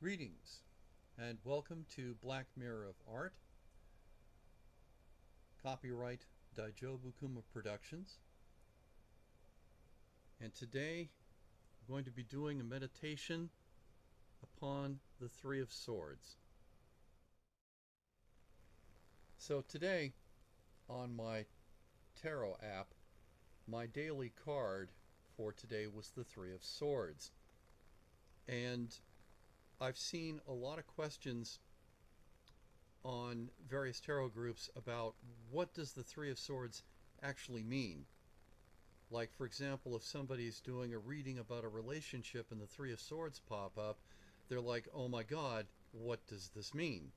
Greetings and welcome to Black Mirror of Art, copyright Daijo Bukuma Productions. And today I'm going to be doing a meditation upon the Three of Swords. So today on my tarot app, my daily card for today was the Three of Swords. And I've seen a lot of questions on various tarot groups about what does the Three of Swords actually mean. Like, for example, if somebody's doing a reading about a relationship and the Three of Swords pop up, they're like, oh my God, what does this mean?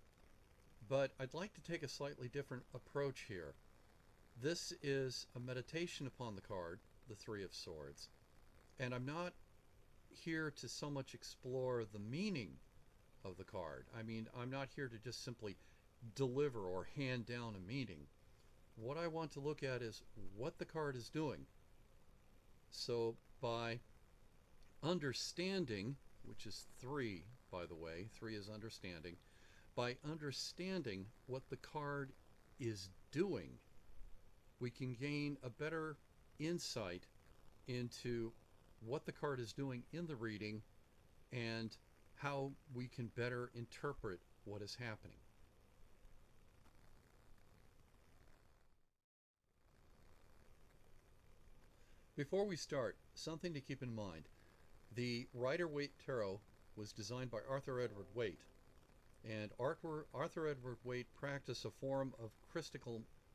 But I'd like to take a slightly different approach here. This is a meditation upon the card, the Three of Swords, and I'm not here to so much explore the meaning of the card. I mean, I'm not here to just simply deliver or hand down a meaning. What I want to look at is what the card is doing. So by understanding, which is three, by the way, three is understanding, by understanding what the card is doing, we can gain a better insight into what the card is doing in the reading and how we can better interpret what is happening. Before we start, something to keep in mind. The Rider-Waite Tarot was designed by Arthur Edward Waite, and Arthur Edward Waite practiced a form of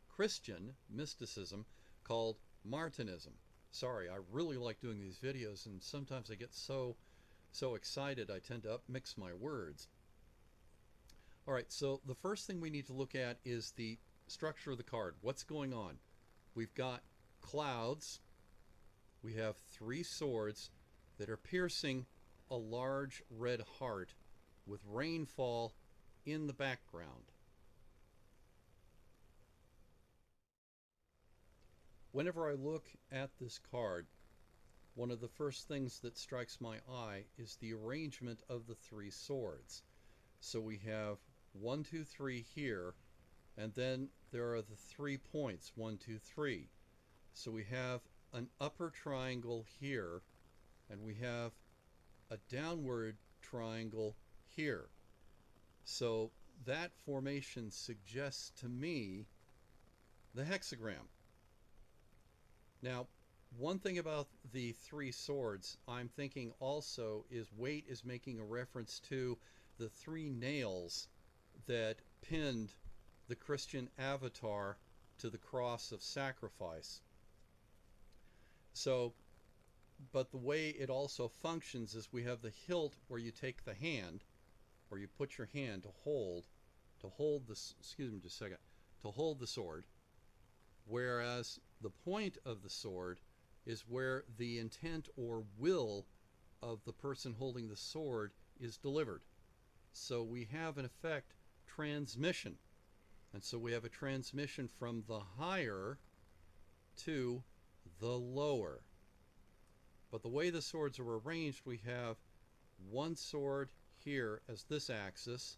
Christian mysticism called Martinism. Sorry, I really like doing these videos, and sometimes I get so excited I tend to mix my words. All right, so the first thing we need to look at is the structure of the card. What's going on? We've got clouds. We have three swords that are piercing a large red heart with rainfall in the background. Whenever I look at this card, one of the first things that strikes my eye is the arrangement of the three swords. So we have 1, 2, 3 here, and then there are the 3 points, 1, 2, 3. So we have an upper triangle here, and we have a downward triangle here. So that formation suggests to me the hexagram. Now, one thing about the three swords I'm thinking also is Waite is making a reference to the 3 nails that pinned the Christian avatar to the cross of sacrifice. So, but the way it also functions is we have the hilt where you take the hand, where you put your hand to hold this, excuse me just a second, to hold the sword, whereas the point of the sword is where the intent or will of the person holding the sword is delivered. So we have, in effect, transmission. And so we have a transmission from the higher to the lower. But the way the swords are arranged, we have one sword here as this axis,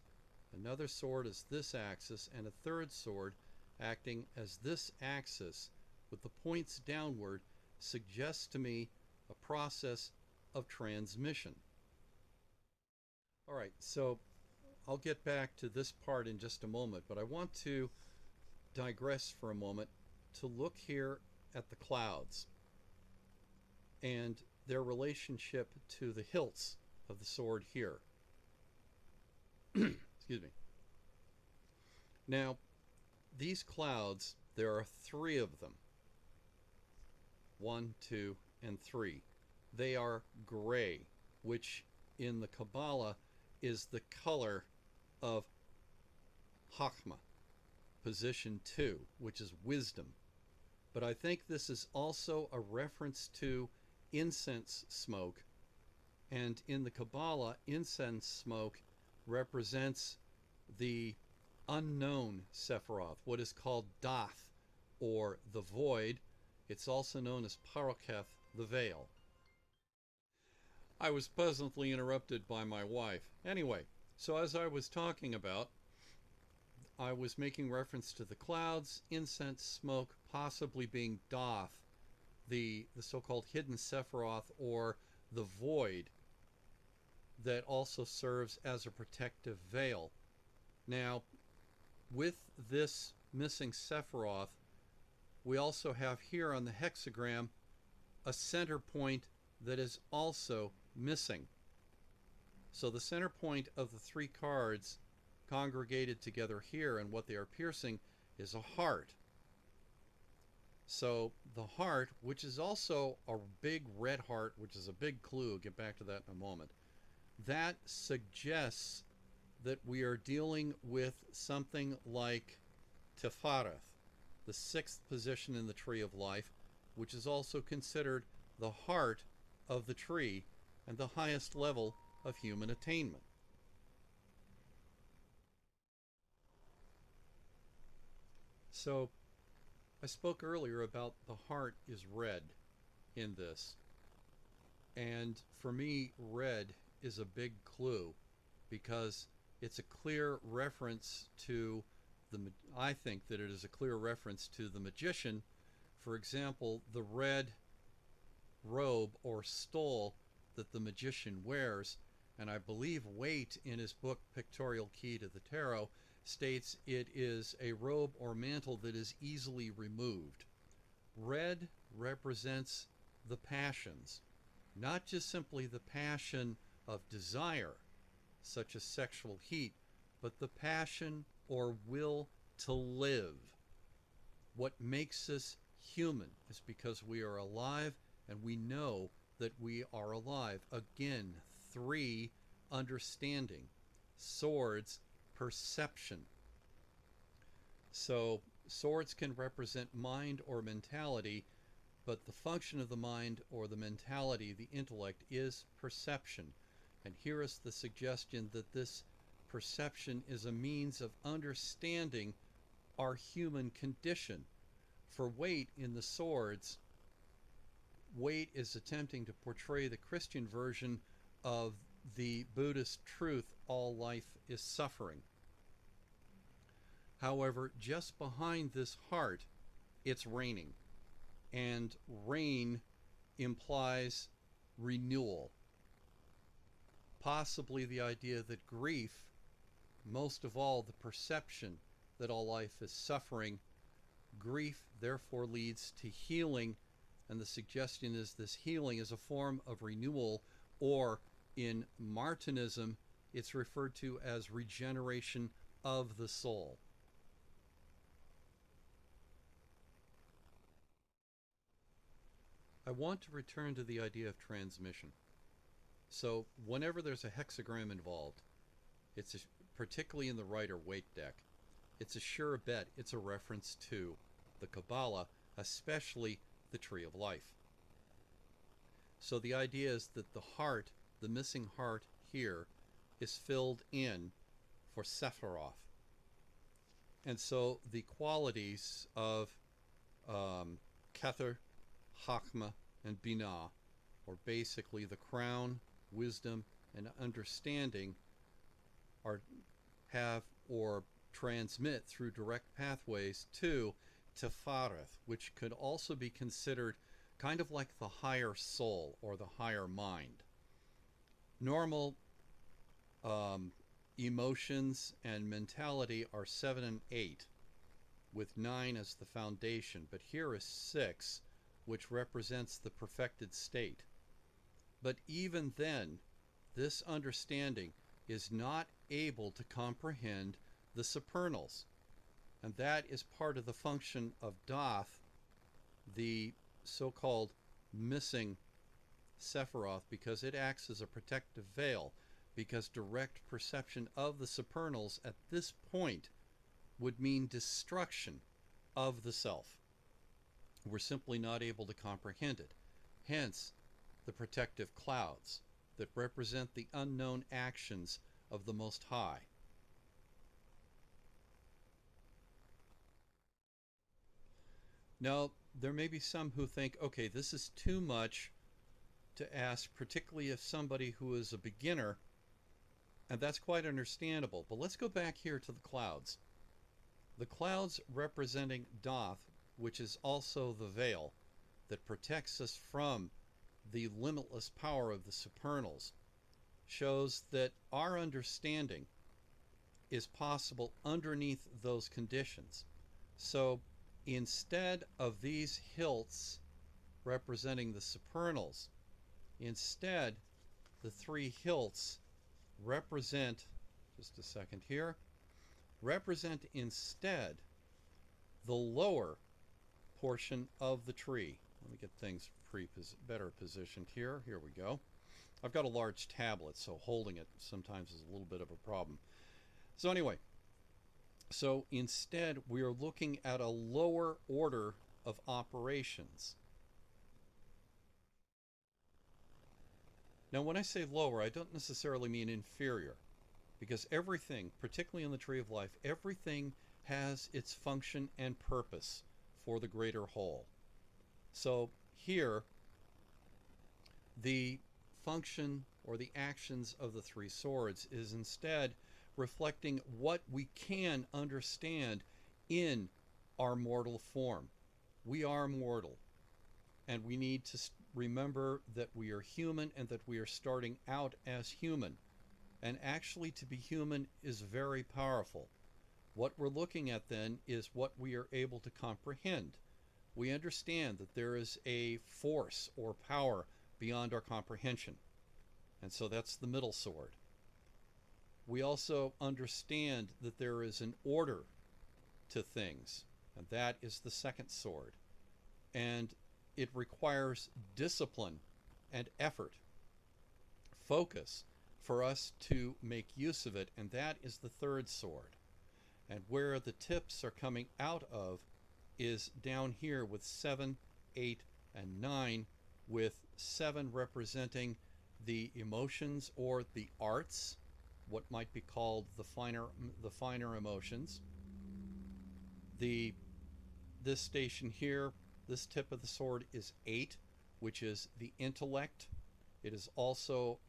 another sword as this axis, and a third sword acting as this axis with the points downward suggests to me a process of transmission. All right, so I'll get back to this part in just a moment, but I want to digress for a moment to look here at the clouds and their relationship to the hilts of the sword here. Excuse me. Now, these clouds, there are 3 of them. 1, 2, and 3. They are gray, which in the Kabbalah is the color of Chachma, position 2, which is wisdom. But I think this is also a reference to incense smoke, and in the Kabbalah, incense smoke represents the unknown Sephiroth, what is called Dath, or the void. It's also known as Paroketh, the veil. I was pleasantly interrupted by my wife. Anyway, so as I was talking about, I was making reference to the clouds, incense, smoke, possibly being Doth, the so-called hidden Sephiroth, or the void that also serves as a protective veil. Now, with this missing Sephiroth, we also have here on the hexagram a center point that is also missing. So the center point of the three cards congregated together here, and what they are piercing is a heart. So the heart, which is also a big red heart, which is a big clue, I'll get back to that in a moment, that suggests that we are dealing with something like Tefareth, the sixth position in the tree of life, which is also considered the heart of the tree and the highest level of human attainment. So I spoke earlier about the heart is red in this. And for me, red is a big clue because it's a clear reference to I think that it is a clear reference to the magician. For example, the red robe or stole that the magician wears, and I believe Waite in his book Pictorial Key to the Tarot states it is a robe or mantle that is easily removed. Red represents the passions, not just simply the passion of desire, such as sexual heat, but the passion or will to live. What makes us human is because we are alive and we know that we are alive. Again, 3, understanding. Swords, perception. So swords can represent mind or mentality, but the function of the mind or the mentality, the intellect, is perception. And here is the suggestion that this perception is a means of understanding our human condition. For Waite in the swords, Waite is attempting to portray the Christian version of the Buddhist truth, all life is suffering. However, just behind this heart, it's raining. And rain implies renewal. Possibly the idea that grief, most of all the perception that all life is suffering, grief therefore leads to healing, and the suggestion is this healing is a form of renewal, or in Martinism, it's referred to as regeneration of the soul. I want to return to the idea of transmission. So whenever there's a hexagram involved, it's particularly in the Rider-Waite deck, it's a sure bet it's a reference to the Kabbalah, especially the Tree of Life. So the idea is that the heart, the missing heart here, is filled in for Sephiroth. And so the qualities of Kether, Chachma, and Binah, or basically the crown, wisdom, and understanding, have or transmit through direct pathways to Tefareth, which could also be considered kind of like the higher soul or the higher mind. Normal emotions and mentality are 7 and 8, with 9 as the foundation, but here is 6, which represents the perfected state. But even then, this understanding is not able to comprehend the supernals, and that is part of the function of Doth, the so-called missing Sephiroth, because it acts as a protective veil, because direct perception of the supernals at this point would mean destruction of the self. We're simply not able to comprehend it. Hence, the protective clouds that represent the unknown actions of the Most High. Now, there may be some who think, okay, this is too much to ask, particularly if somebody who is a beginner, and that's quite understandable. But let's go back here to the clouds. The clouds representing Thoth, which is also the veil that protects us from the limitless power of the supernals, shows that our understanding is possible underneath those conditions. So instead of these hilts representing the supernals, instead the three hilts represent, just a second here, represent instead the lower portion of the tree. Let me get things better positioned here. Here we go. I've got a large tablet, so holding it sometimes is a little bit of a problem. So anyway, so instead we are looking at a lower order of operations. Now when I say lower, I don't necessarily mean inferior, because everything, particularly in the Tree of Life, everything has its function and purpose for the greater whole. So here, the function or the actions of the three swords is instead reflecting what we can understand in our mortal form. We are mortal, and we need to remember that we are human and that we are starting out as human. And actually, to be human is very powerful. What we're looking at then is what we are able to comprehend. We understand that there is a force or power beyond our comprehension. And so that's the middle sword. We also understand that there is an order to things, and that is the second sword. And it requires discipline and effort, focus, for us to make use of it, and that is the third sword. And where the tips are coming out of is down here with 7, 8, and 9, with 7 representing the emotions or the arts, what might be called the finer emotions. This station here, this tip of the sword is 8, which is the intellect. It is also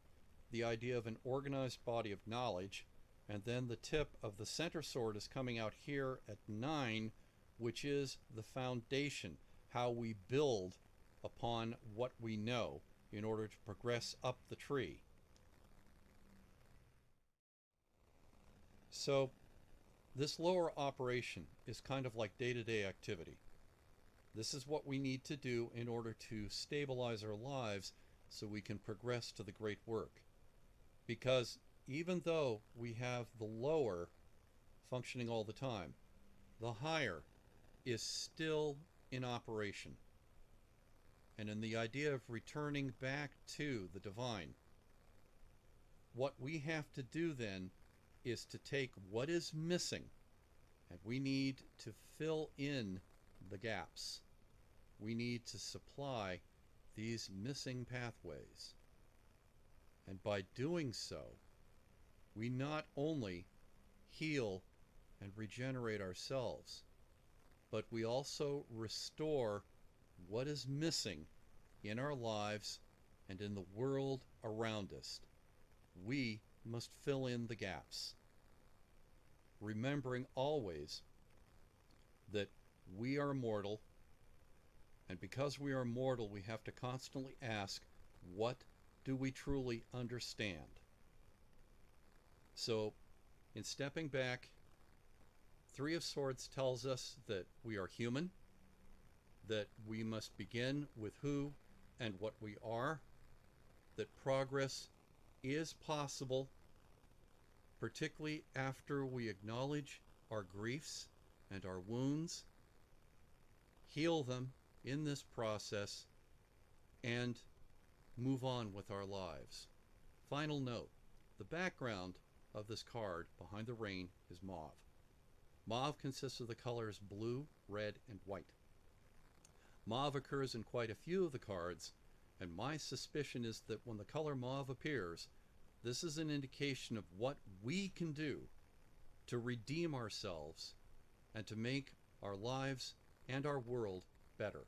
the idea of an organized body of knowledge. And then the tip of the center sword is coming out here at 9, which is the foundation, how we build upon what we know in order to progress up the tree. So this lower operation is kind of like day-to-day activity. This is what we need to do in order to stabilize our lives so we can progress to the great work. Because even though we have the lower functioning all the time, the higher is still in operation. And in the idea of returning back to the divine, what we have to do then is to take what is missing, and we need to fill in the gaps. We need to supply these missing pathways. And by doing so, we not only heal and regenerate ourselves, but we also restore what is missing in our lives and in the world around us. We must fill in the gaps, remembering always that we are mortal, and because we are mortal, we have to constantly ask, what do we truly understand? So, in stepping back, Three of Swords tells us that we are human, that we must begin with who and what we are, that progress is possible, particularly after we acknowledge our griefs and our wounds, heal them in this process, and move on with our lives. Final note, the background of this card, Behind the Rain, is mauve. Mauve consists of the colors blue, red, and white. Mauve occurs in quite a few of the cards, and my suspicion is that when the color mauve appears, this is an indication of what we can do to redeem ourselves and to make our lives and our world better.